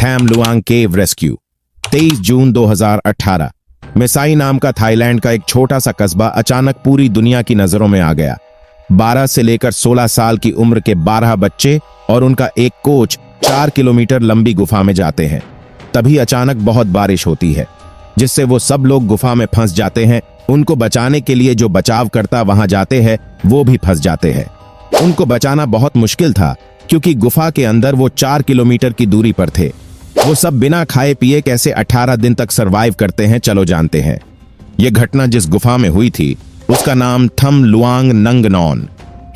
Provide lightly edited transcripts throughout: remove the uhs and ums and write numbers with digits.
थैम Luong केव rescue. 23 जून 2018 मेसाई नाम का Thailand का एक छोटा सा कस्बा अचानक पूरी दुनिया की नजरों में आ गया। 12 से लेकर 16 साल की उम्र के 12 बच्चे और उनका एक कोच 4 किलोमीटर लंबी गुफा में जाते हैं। तभी अचानक बहुत बारिश होती है, जिससे वो सब लोग गुफा में फंस जाते हैं। उनको बचाने के लिए जो बचावकर्ता वहां जाते हैं वो भी फंस जाते हैं। उनको बचाना बहुत मुश्किल था, क्योंकि गुफा के अंदर वो 4 किलोमीटर की दूरी पर थे। वो सब बिना खाए पिए कैसे 18 दिन तक सरवाइव करते हैं, चलो जानते हैं। ये घटना जिस गुफा में हुई थी उसका नाम थम लुआंग नंग नॉन,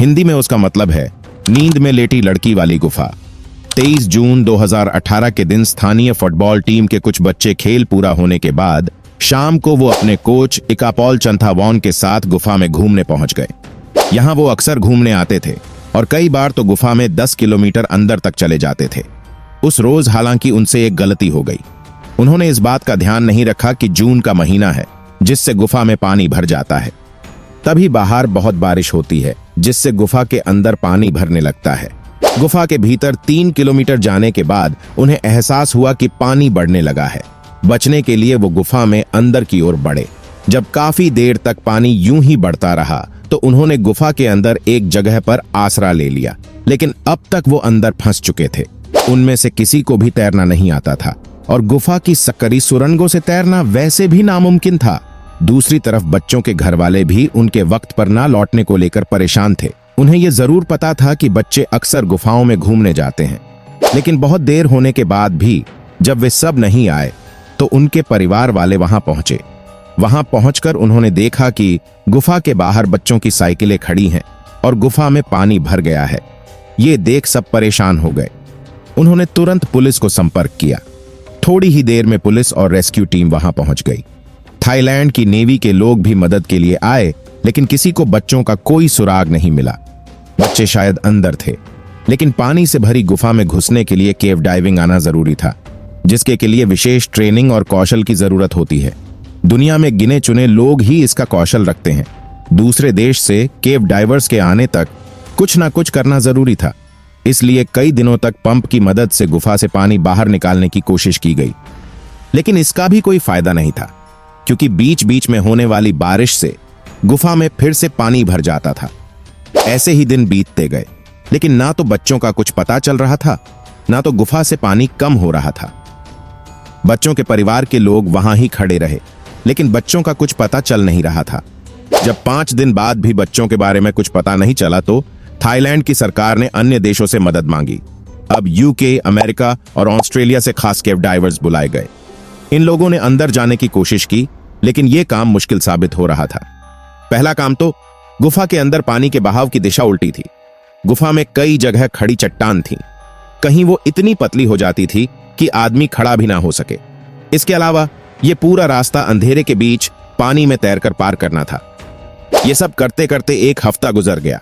हिंदी में उसका मतलब है नींद में लेटी लड़की वाली गुफा। 23 जून 2018 के दिन स्थानीय फुटबॉल टीम के कुछ बच्चे खेल पूरा होने के बाद शाम को वो अपने कोच इकापॉल चंथावॉन के साथ गुफा में घूमने पहुंच गए। यहाँ वो अक्सर घूमने आते थे और कई बार तो गुफा में 10 किलोमीटर अंदर तक चले जाते थे। उस रोज हालांकि उनसे एक गलती हो गई। उन्होंने इस बात का ध्यान नहीं रखा कि जून का महीना है, जिससे गुफा में पानी भर जाता है। तभी बाहर बहुत बारिश होती है, जिससे गुफा के अंदर पानी भरने लगता है। गुफा के भीतर 3 किलोमीटर जाने के बाद उन्हें एहसास हुआ कि पानी बढ़ने लगा है। बचने के लिए वो गुफा में अंदर की ओर बढ़े। जब काफी देर तक पानी यूं ही बढ़ता रहा तो उन्होंने गुफा के अंदर एक जगह पर आसरा ले लिया, लेकिन अब तक वो अंदर फंस चुके थे। उनमें से किसी को भी तैरना नहीं आता था और गुफा की सकरी सुरंगों से तैरना वैसे भी नामुमकिन था। दूसरी तरफ बच्चों के घर वाले भी उनके वक्त पर ना लौटने को लेकर परेशान थे। उन्हें यह जरूर पता था कि बच्चे अक्सर गुफाओं में घूमने जाते हैं, लेकिन बहुत देर होने के बाद भी जब वे सब नहीं आए तो उनके परिवार वाले वहां पहुंचे। वहां पहुंचकर उन्होंने देखा कि गुफा के बाहर बच्चों की साइकिलें खड़ी हैं और गुफा में पानी भर गया है। ये देख सब परेशान हो गए। उन्होंने तुरंत पुलिस को संपर्क किया। थोड़ी ही देर में पुलिस और रेस्क्यू टीम वहां पहुंच गई। थाईलैंड की नेवी के लोग भी मदद के लिए आए, लेकिन किसी को बच्चों का कोई सुराग नहीं मिला। बच्चे शायद अंदर थे, लेकिन पानी से भरी गुफा में घुसने के लिए केव डाइविंग आना जरूरी था, जिसके के लिए विशेष ट्रेनिंग और कौशल की जरूरत होती है। दुनिया में गिने चुने लोग ही इसका कौशल रखते हैं। दूसरे देश से केव डाइवर्स के आने तक कुछ ना कुछ करना जरूरी था, इसलिए कई दिनों तक पंप की मदद से गुफा से पानी बाहर निकालने की कोशिश की गई, लेकिन इसका भी कोई फायदा नहीं था, क्योंकि बीच बीच में होने वाली बारिश से गुफा में फिर से पानी भर जाता था। ऐसे ही दिन बीतते गए, लेकिन ना तो बच्चों का कुछ पता चल रहा था, ना तो गुफा से पानी कम हो रहा था। बच्चों के परिवार के लोग वहां ही खड़े रहे, लेकिन बच्चों का कुछ पता चल नहीं रहा था। जब 5 दिन बाद भी बच्चों के बारे में कुछ पता नहीं चला तो थाईलैंड की सरकार ने अन्य देशों से मदद मांगी। अब यूके, अमेरिका और ऑस्ट्रेलिया से खास केव डाइवर्स बुलाए गए। इन लोगों ने अंदर जाने की कोशिश की, लेकिन यह काम मुश्किल साबित हो रहा था। पहला काम तो गुफा के अंदर पानी के बहाव की दिशा उल्टी थी। गुफा में कई जगह खड़ी चट्टान थी, कहीं वो इतनी पतली हो जाती थी कि आदमी खड़ा भी ना हो सके। इसके अलावा यह पूरा रास्ता अंधेरे के बीच पानी में तैरकर पार करना था। यह सब करते करते एक हफ्ता गुजर गया।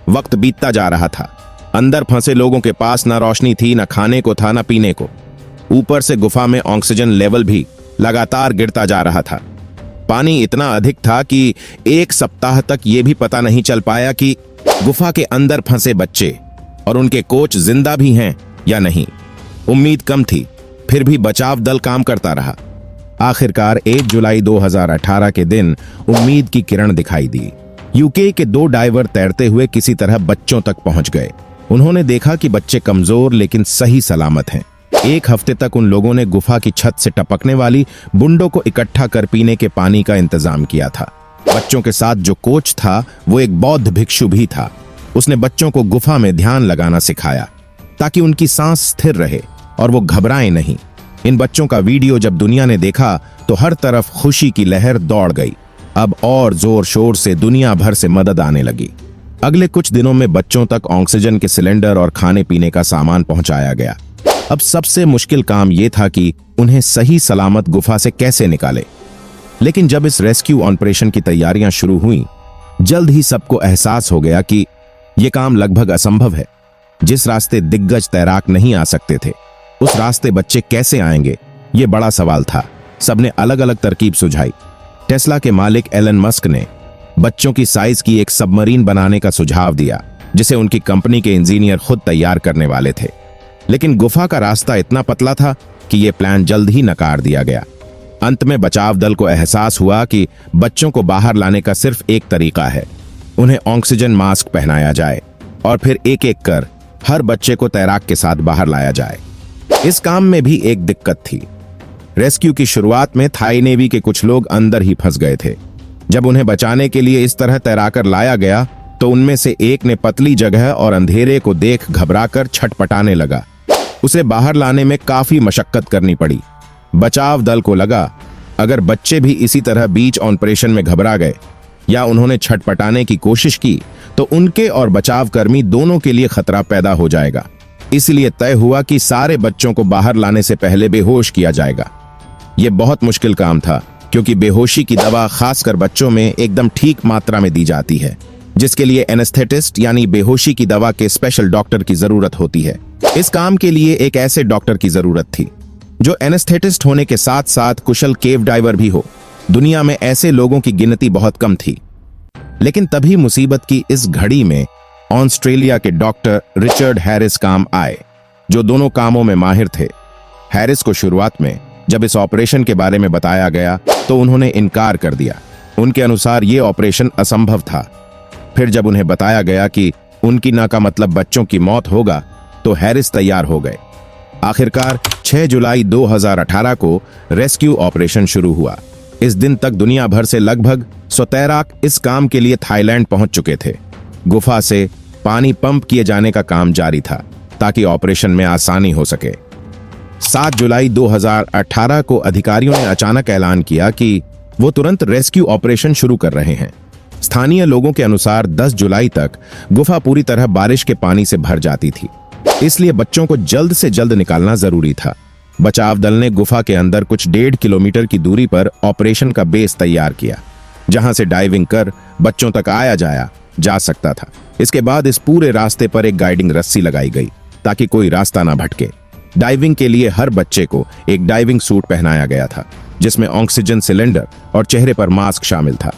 वक्त बीतता जा रहा था। अंदर फंसे लोगों के पास ना रोशनी थी, ना खाने को था, ना पीने को। ऊपर से गुफा में ऑक्सीजन लेवल भी लगातार गिरता जा रहा था। पानी इतना अधिक था कि 1 सप्ताह तक यह भी पता नहीं चल पाया कि गुफा के अंदर फंसे बच्चे और उनके कोच जिंदा भी हैं या नहीं। उम्मीद कम थी, फिर भी बचाव दल काम करता रहा। आखिरकार 1 जुलाई 2018 के दिन उम्मीद की किरण दिखाई दी। यूके के 2 डाइवर तैरते हुए किसी तरह बच्चों तक पहुंच गए। उन्होंने देखा कि बच्चे कमजोर लेकिन सही सलामत हैं। 1 हफ्ते तक उन लोगों ने गुफा की छत से टपकने वाली बूंदों को इकट्ठा कर पीने के पानी का इंतजाम किया था। बच्चों के साथ जो कोच था वो एक बौद्ध भिक्षु भी था। उसने बच्चों को गुफा में ध्यान लगाना सिखाया, ताकि उनकी सांस स्थिर रहे और वो घबराएं नहीं। इन बच्चों का वीडियो जब दुनिया ने देखा तो हर तरफ खुशी की लहर दौड़ गई। अब और जोर शोर से दुनिया भर से मदद आने लगी। अगले कुछ दिनों में बच्चों तक ऑक्सीजन के सिलेंडर और खाने पीने का सामान पहुंचाया गया। अब सबसे मुश्किल काम यह था कि उन्हें सही सलामत गुफा से कैसे निकाले। लेकिन जब इस रेस्क्यू ऑपरेशन की तैयारियां शुरू हुई, जल्द ही सबको एहसास हो गया कि यह काम लगभग असंभव है। जिस रास्ते दिग्गज तैराक नहीं आ सकते थे, उस रास्ते बच्चे कैसे आएंगे, ये बड़ा सवाल था। सबने अलग अलग तरकीब सुझाई। टेस्ला के मालिक एलन मस्क ने बच्चों की साइज की एक सबमरीन बनाने का सुझाव दिया, जिसे उनकी कंपनी के इंजीनियर खुद तैयार करने वाले थे। लेकिन गुफा का रास्ता इतना पतला था कि यह प्लान जल्द ही नकार दिया गया। अंत में बचाव दल को एहसास हुआ कि बच्चों को बाहर लाने का सिर्फ एक तरीका है, उन्हें ऑक्सीजन मास्क पहनाया जाए और फिर एक एक कर हर बच्चे को तैराक के साथ बाहर लाया जाए। इस काम में भी एक दिक्कत थी। रेस्क्यू की शुरुआत में थाई नेवी के कुछ लोग अंदर ही फंस गए थे। जब उन्हें बचाने के लिए इस तरह तैराकर लाया गया तो उनमें से एक ने पतली जगह और अंधेरे को देख घबराकर छटपटाने लगा। उसे बाहर लाने में काफी मशक्कत करनी पड़ी। बचाव दल को लगा अगर बच्चे भी इसी तरह बीच ऑपरेशन में घबरा गए या उन्होंने छटपटाने की कोशिश की तो उनके और बचाव कर्मी दोनों के लिए खतरा पैदा हो जाएगा। इसलिए तय हुआ कि सारे बच्चों को बाहर लाने से पहले बेहोश किया जाएगा। यह बहुत मुश्किल काम था क्योंकि बेहोशी की दवा खासकर बच्चों में एकदम ठीक मात्रा में दी जाती है, जिसके लिए एनेस्थेटिस्ट यानी बेहोशी की दवा के स्पेशल डॉक्टर की जरूरत होती है। इस काम के लिए एक ऐसे डॉक्टर की जरूरत थी जो एनेस्थेटिस्ट होने के साथ साथ कुशल केव डाइवर भी हो। दुनिया में ऐसे लोगों की गिनती बहुत कम थी। लेकिन तभी मुसीबत की इस घड़ी में ऑस्ट्रेलिया के डॉक्टर रिचर्ड हैरिस काम आए, जो दोनों कामों में माहिर थे। हैरिस को शुरुआत में जब इस ऑपरेशन के बारे में बताया गया तो उन्होंने इनकार कर दिया। उनके अनुसार यह ऑपरेशन असंभव था। फिर जब उन्हें बताया गया कि उनकी ना का मतलब बच्चों की मौत होगा तो हैरिस तैयार हो गए। आखिरकार 6 जुलाई 2018 को रेस्क्यू ऑपरेशन शुरू हुआ। इस दिन तक दुनिया भर से लगभग 100 तैराक इस काम के लिए थाईलैंड पहुंच चुके थे। गुफा से पानी पंप किए जाने का काम जारी था ताकि ऑपरेशन में आसानी हो सके। 7 जुलाई 2018 को अधिकारियों ने अचानक ऐलान किया कि वो तुरंत रेस्क्यू ऑपरेशन शुरू कर रहे हैं। स्थानीय लोगों के अनुसार 10 जुलाई तक गुफा पूरी तरह बारिश के पानी से भर जाती थी, इसलिए बच्चों को जल्द से जल्द निकालना जरूरी था। बचाव दल ने गुफा के अंदर कुछ 1.5 किलोमीटर की दूरी पर ऑपरेशन का बेस तैयार किया, जहां से डाइविंग कर बच्चों तक आया जाया जा सकता था। इसके बाद इस पूरे रास्ते पर एक गाइडिंग रस्सी लगाई गई ताकि कोई रास्ता ना भटके। डाइविंग के लिए हर बच्चे को एक डाइविंग सूट पहनाया गया था, जिसमें ऑक्सीजन सिलेंडर और चेहरे पर मास्क शामिल था।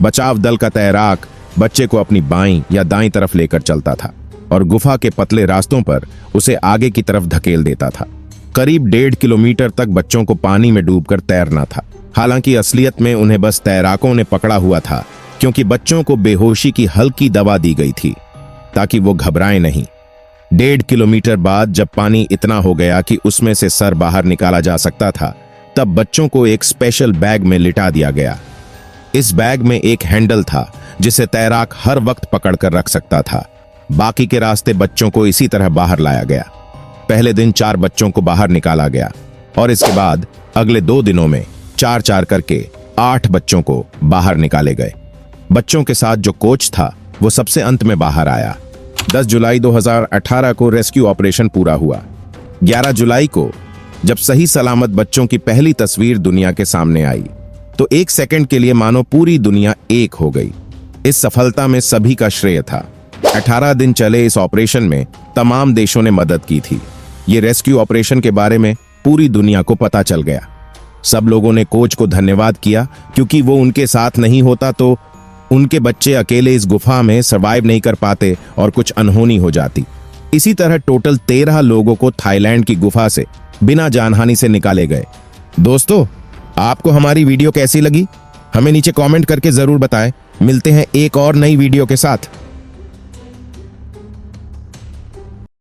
बचाव दल का तैराक बच्चे को अपनी बाईं या दाईं तरफ लेकर चलता था और गुफा के पतले रास्तों पर उसे आगे की तरफ धकेल देता था। करीब 1.5 किलोमीटर तक बच्चों को पानी में डूबकर तैरना था। हालांकि असलियत में उन्हें बस तैराकों ने पकड़ा हुआ था, क्योंकि बच्चों को बेहोशी की हल्की दवा दी गई थी ताकि वो घबराएं नहीं। 1.5 किलोमीटर बाद जब पानी इतना हो गया कि उसमें से सर बाहर निकाला जा सकता था, तब बच्चों को एक स्पेशल बैग में लिटा दिया गया। इस बैग में एक हैंडल था जिसे तैराक हर वक्त पकड़कर रख सकता था। बाकी के रास्ते बच्चों को इसी तरह बाहर लाया गया। पहले दिन 4 बच्चों को बाहर निकाला गया और इसके बाद अगले 2 दिनों में 4-4 करके 8 बच्चों को बाहर निकाले गए। बच्चों के साथ जो कोच था वो सबसे अंत में बाहर आया। 10 जुलाई 2018 को रेस्क्यू ऑपरेशन पूरा हुआ। 11 जुलाई को जब सही सलामत बच्चों की पहली तस्वीर दुनिया के सामने आई तो 1 सेकंड के लिए मानो पूरी दुनिया एक हो गई। इस सफलता में सभी का श्रेय था। 18 दिन चले इस ऑपरेशन में तमाम देशों ने मदद की थी। ये रेस्क्यू ऑपरेशन के बारे में पूरी दुनिया को पता चल गया। सब लोगों ने कोच को धन्यवाद किया, क्योंकि वो उनके साथ नहीं होता तो उनके बच्चे अकेले इस गुफा में सर्वाइव नहीं कर पाते और कुछ अनहोनी हो जाती। इसी तरह टोटल 13 लोगों को थाईलैंड की गुफा से बिना जानहानि से निकाले गए। दोस्तों, आपको हमारी वीडियो कैसी लगी हमें नीचे कमेंट करके जरूर बताएं। मिलते हैं एक और नई वीडियो के साथ।